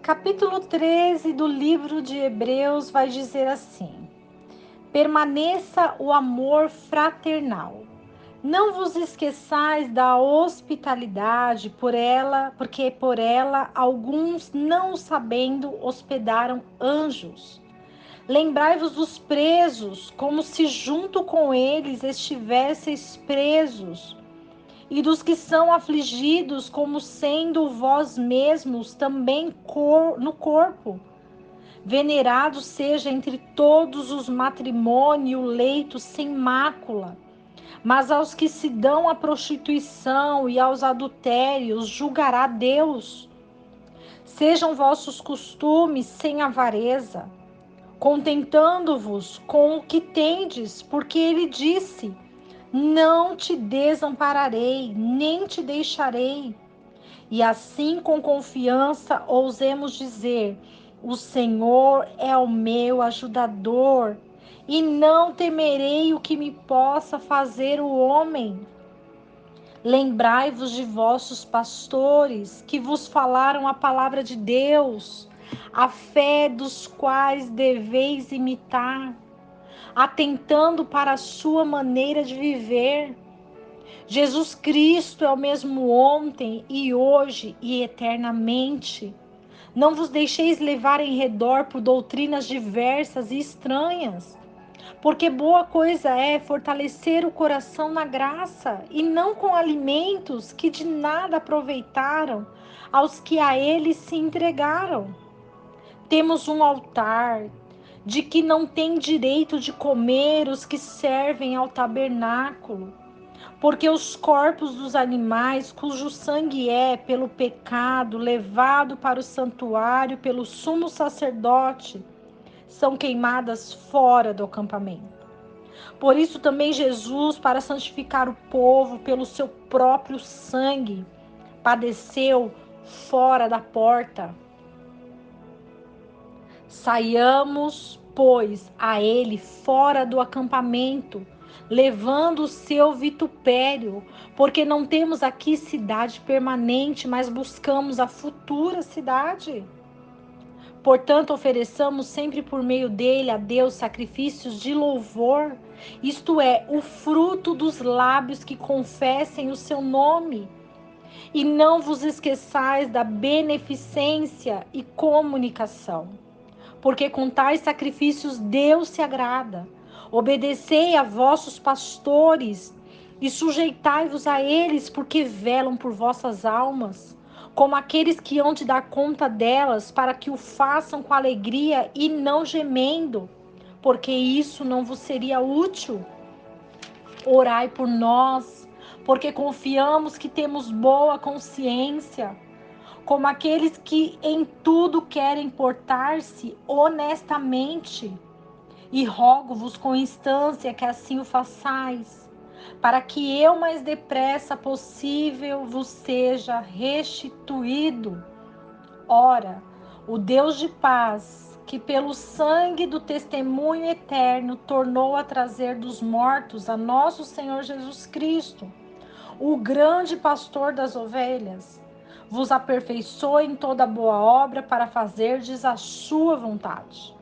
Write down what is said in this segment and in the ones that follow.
Capítulo 13 do livro de Hebreus vai dizer assim: permaneça o amor fraternal. Não vos esqueçais da hospitalidade porque por ela alguns, não sabendo, hospedaram anjos. Lembrai-vos dos presos, como se junto com eles estivesseis presos, e dos que são afligidos, como sendo vós mesmos também no corpo. Venerado seja entre todos os matrimônio o leito sem mácula, mas aos que se dão à prostituição e aos adultérios julgará Deus. Sejam vossos costumes sem avareza, contentando-vos com o que tendes, porque ele disse: não te desampararei, nem te deixarei. E assim, com confiança, ousemos dizer: o Senhor é o meu ajudador, e não temerei o que me possa fazer o homem. Lembrai-vos de vossos pastores, que vos falaram a palavra de Deus, a fé dos quais deveis imitar, atentando para a sua maneira de viver. Jesus Cristo é o mesmo ontem e hoje e eternamente. Não vos deixeis levar em redor por doutrinas diversas e estranhas, porque boa coisa é fortalecer o coração na graça, e não com alimentos que de nada aproveitaram aos que a eles se entregaram. Temos um altar, de que não tem direito de comer os que servem ao tabernáculo, porque os corpos dos animais, cujo sangue é, pelo pecado, levado para o santuário pelo sumo sacerdote, são queimadas fora do acampamento. Por isso também Jesus, para santificar o povo pelo seu próprio sangue, padeceu fora da porta. Saiamos, pois, a ele fora do acampamento, levando o seu vitupério, porque não temos aqui cidade permanente, mas buscamos a futura cidade. Portanto, ofereçamos sempre por meio dele a Deus sacrifícios de louvor, isto é, o fruto dos lábios que confessem o seu nome. E não vos esqueçais da beneficência e comunicação, porque com tais sacrifícios Deus se agrada. Obedecei a vossos pastores e sujeitai-vos a eles, porque velam por vossas almas, como aqueles que hão de dar conta delas, para que o façam com alegria e não gemendo, porque isso não vos seria útil. Orai por nós, porque confiamos que temos boa consciência, como aqueles que em tudo querem portar-se honestamente. E rogo-vos com instância que assim o façais, para que eu mais depressa possível vos seja restituído. Ora, o Deus de paz, que pelo sangue do testemunho eterno tornou a trazer dos mortos a nosso Senhor Jesus Cristo, o grande pastor das ovelhas, vos aperfeiçoe em toda boa obra para fazerdes a sua vontade,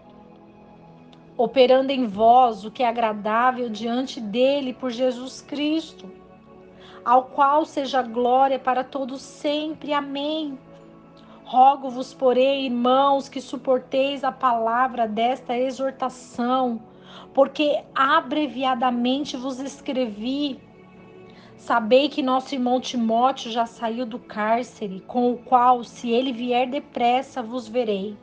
operando em vós o que é agradável diante dele por Jesus Cristo, ao qual seja glória para todos sempre. Amém. Rogo-vos, porém, irmãos, que suporteis a palavra desta exortação, porque abreviadamente vos escrevi. Sabei que nosso irmão Timóteo já saiu do cárcere, com o qual, se ele vier depressa, vos verei.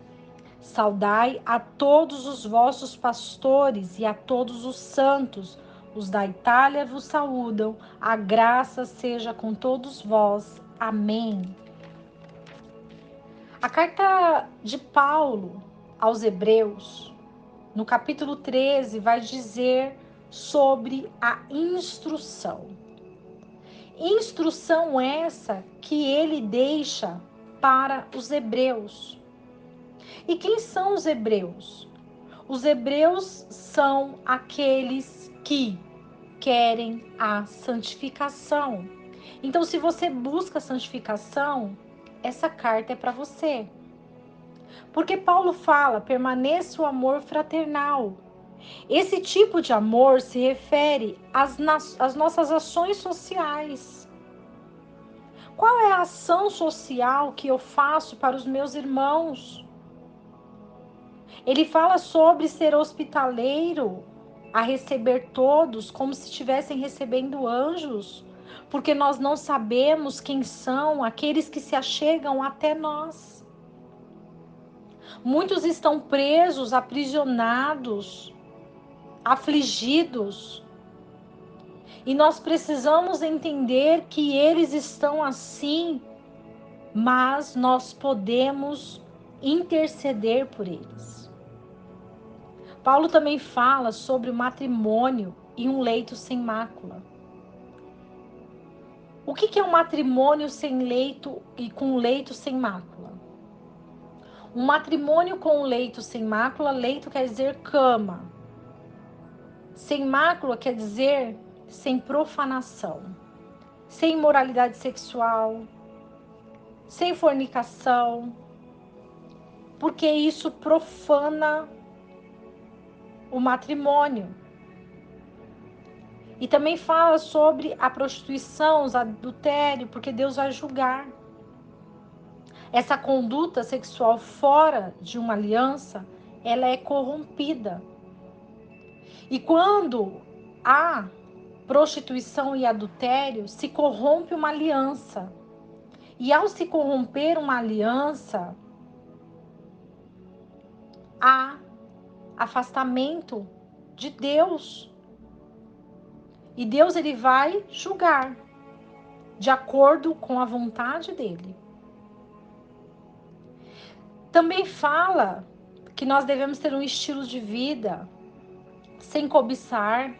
Saudai a todos os vossos pastores e a todos os santos. Os da Itália vos saúdam. A graça seja com todos vós. Amém. A carta de Paulo aos Hebreus, no capítulo 13, vai dizer sobre a instrução. Instrução essa que ele deixa para os hebreus. E quem são os hebreus? Os hebreus são aqueles que querem a santificação. Então, se você busca santificação, essa carta é para você. Porque Paulo fala, permaneça o amor fraternal. Esse tipo de amor se refere às nossas ações sociais. Qual é a ação social que eu faço para os meus irmãos? Ele fala sobre ser hospitaleiro, a receber todos como se estivessem recebendo anjos, porque nós não sabemos quem são aqueles que se achegam até nós. Muitos estão presos, aprisionados, afligidos, e nós precisamos entender que eles estão assim, mas nós podemos interceder por eles. Paulo também fala sobre o matrimônio e um leito sem mácula. O que é um matrimônio sem leito e com um leito sem mácula? Um matrimônio com um leito sem mácula, leito quer dizer cama. Sem mácula quer dizer sem profanação, sem imoralidade sexual, sem fornicação, porque isso profana o matrimônio. E também fala sobre a prostituição, o adultério, porque Deus vai julgar. Essa conduta sexual fora de uma aliança, ela é corrompida. E quando há prostituição e adultério, se corrompe uma aliança. E ao se corromper uma aliança, há afastamento de Deus. E Deus ele vai julgar de acordo com a vontade dele. Também fala que nós devemos ter um estilo de vida sem cobiçar.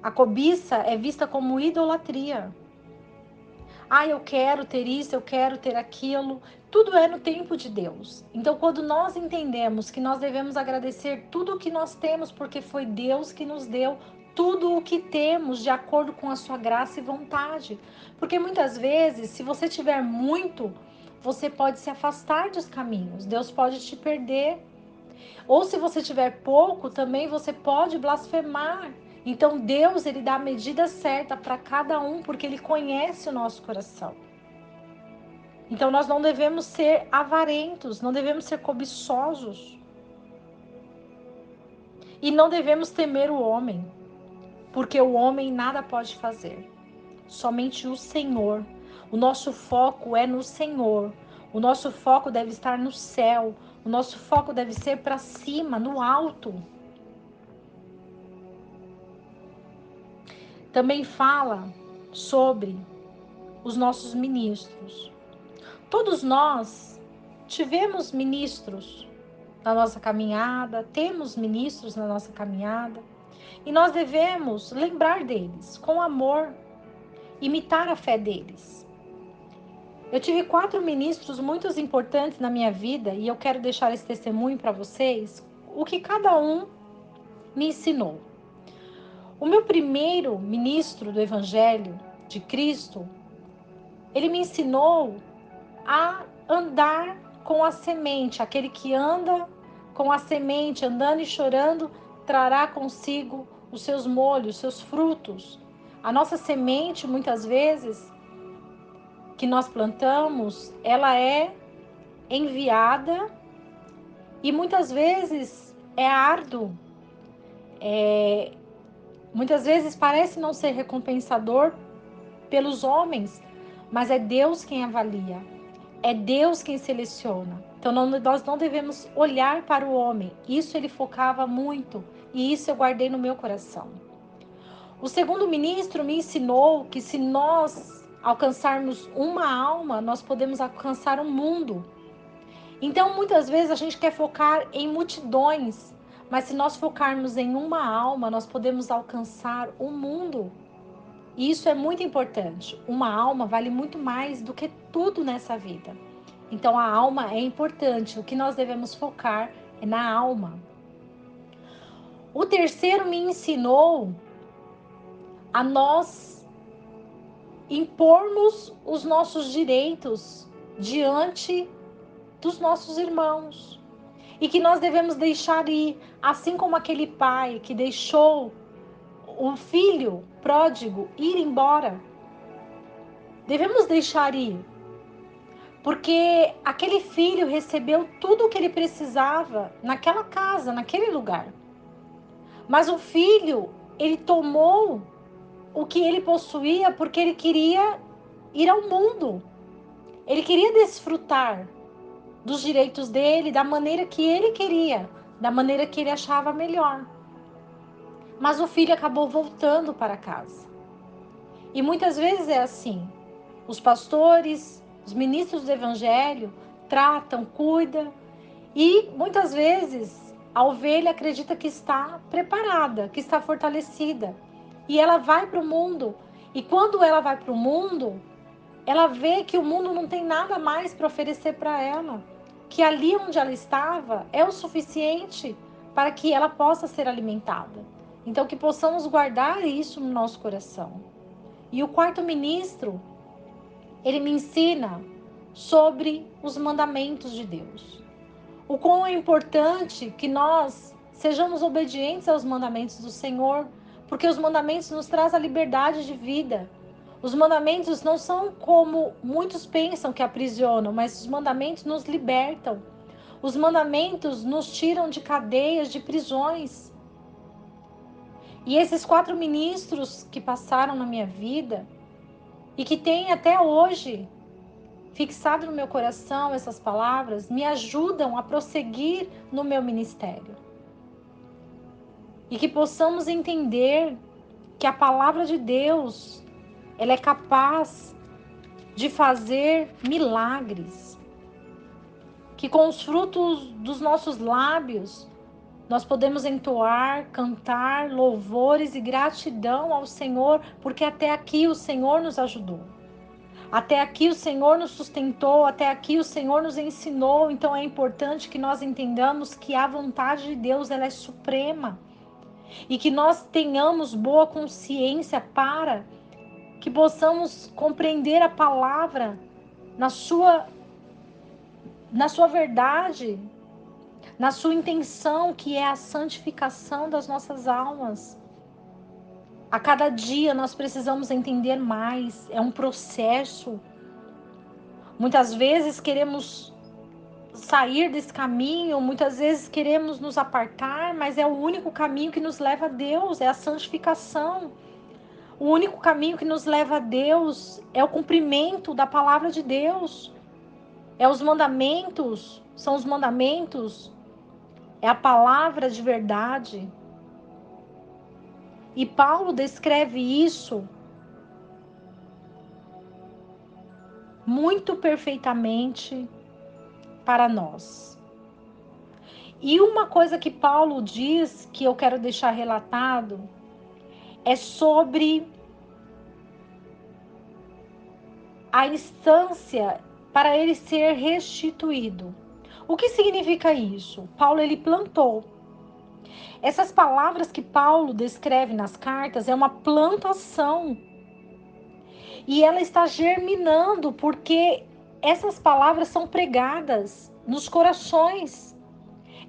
A cobiça é vista como idolatria. Ah, eu quero ter isso, eu quero ter aquilo. Tudo é no tempo de Deus. Então, quando nós entendemos que nós devemos agradecer tudo o que nós temos, porque foi Deus que nos deu tudo o que temos de acordo com a sua graça e vontade. Porque muitas vezes, se você tiver muito, você pode se afastar dos caminhos. Deus pode te perder. Ou se você tiver pouco, também você pode blasfemar. Então Deus, ele dá a medida certa para cada um, porque ele conhece o nosso coração. Então nós não devemos ser avarentos, não devemos ser cobiçosos. E não devemos temer o homem, porque o homem nada pode fazer. Somente o Senhor. O nosso foco é no Senhor. O nosso foco deve estar no céu. O nosso foco deve ser para cima, no alto. Também fala sobre os nossos ministros. Todos nós tivemos ministros na nossa caminhada, temos ministros na nossa caminhada, e nós devemos lembrar deles com amor, imitar a fé deles. Eu tive 4 ministros muito importantes na minha vida e eu quero deixar esse testemunho para vocês, o que cada um me ensinou. O meu primeiro ministro do Evangelho de Cristo, ele me ensinou a andar com a semente. Aquele que anda com a semente, andando e chorando, trará consigo os seus molhos, seus frutos. A nossa semente, muitas vezes, que nós plantamos, ela é enviada e muitas vezes é árduo. Muitas vezes parece não ser recompensador pelos homens, mas é Deus quem avalia. É Deus quem seleciona. Então nós não devemos olhar para o homem. Isso ele focava muito e isso eu guardei no meu coração. O segundo ministro me ensinou que se nós alcançarmos uma alma, nós podemos alcançar um mundo. Então muitas vezes a gente quer focar em multidões, mas se nós focarmos em uma alma, nós podemos alcançar o mundo. E isso é muito importante. Uma alma vale muito mais do que tudo nessa vida. Então a alma é importante. O que nós devemos focar é na alma. O terceiro me ensinou a nós impormos os nossos direitos diante dos nossos irmãos. E que nós devemos deixar ir, assim como aquele pai que deixou o filho pródigo ir embora. Devemos deixar ir, porque aquele filho recebeu tudo o que ele precisava naquela casa, naquele lugar. Mas o filho, ele tomou o que ele possuía porque ele queria ir ao mundo. Ele queria desfrutar dos direitos dele, da maneira que ele queria, da maneira que ele achava melhor. Mas o filho acabou voltando para casa. E muitas vezes é assim. Os pastores, os ministros do evangelho tratam, cuidam, e muitas vezes a ovelha acredita que está preparada, que está fortalecida. E ela vai para o mundo. E quando ela vai para o mundo, ela vê que o mundo não tem nada mais para oferecer para ela. Que ali onde ela estava é o suficiente para que ela possa ser alimentada. Então que possamos guardar isso no nosso coração. E o quarto ministro, ele me ensina sobre os mandamentos de Deus. O quão é importante que nós sejamos obedientes aos mandamentos do Senhor, porque os mandamentos nos trazem a liberdade de vida. Os mandamentos não são como muitos pensam que aprisionam, mas os mandamentos nos libertam. Os mandamentos nos tiram de cadeias, de prisões. E esses 4 ministros que passaram na minha vida e que têm até hoje fixado no meu coração essas palavras, me ajudam a prosseguir no meu ministério. E que possamos entender que a palavra de Deus, ela é capaz de fazer milagres. Que com os frutos dos nossos lábios, nós podemos entoar, cantar louvores e gratidão ao Senhor, porque até aqui o Senhor nos ajudou. Até aqui o Senhor nos sustentou, até aqui o Senhor nos ensinou. Então é importante que nós entendamos que a vontade de Deus, ela é suprema. E que nós tenhamos boa consciência para que possamos compreender a palavra na sua verdade, na sua intenção, que é a santificação das nossas almas. A cada dia nós precisamos entender mais, é um processo. Muitas vezes queremos sair desse caminho, muitas vezes queremos nos apartar, mas é o único caminho que nos leva a Deus, é a santificação. O único caminho que nos leva a Deus é o cumprimento da palavra de Deus. É os mandamentos, são os mandamentos, é a palavra de verdade. E Paulo descreve isso muito perfeitamente para nós. E uma coisa que Paulo diz, que eu quero deixar relatado, é sobre a instância para ele ser restituído. O que significa isso? Paulo, ele plantou. Essas palavras que Paulo descreve nas cartas é uma plantação. E ela está germinando porque essas palavras são pregadas nos corações.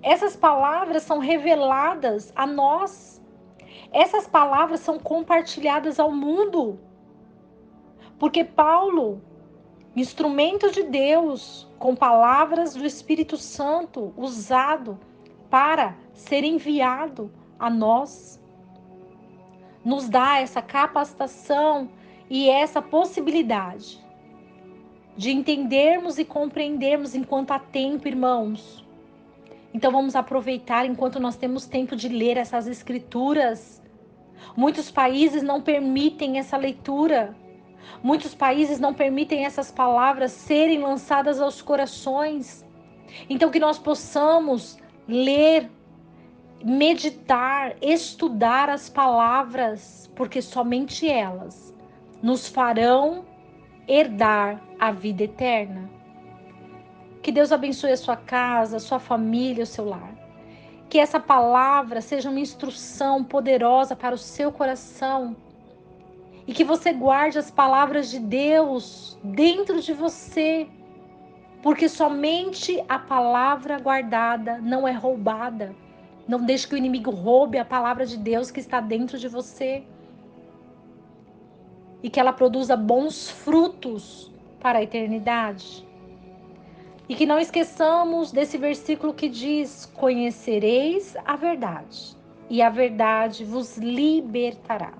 Essas palavras são reveladas a nós. Essas palavras são compartilhadas ao mundo. Porque Paulo, instrumento de Deus, com palavras do Espírito Santo, usado para ser enviado a nós, nos dá essa capacitação e essa possibilidade de entendermos e compreendermos enquanto há tempo, irmãos. Então vamos aproveitar enquanto nós temos tempo de ler essas escrituras. Muitos países não permitem essa leitura. Muitos países não permitem essas palavras serem lançadas aos corações. Então que nós possamos ler, meditar, estudar as palavras, porque somente elas nos farão herdar a vida eterna. Que Deus abençoe a sua casa, a sua família, o seu lar. Que essa palavra seja uma instrução poderosa para o seu coração. E que você guarde as palavras de Deus dentro de você. Porque somente a palavra guardada não é roubada. Não deixe que o inimigo roube a palavra de Deus que está dentro de você. E que ela produza bons frutos para a eternidade. E que não esqueçamos desse versículo que diz: conhecereis a verdade, e a verdade vos libertará.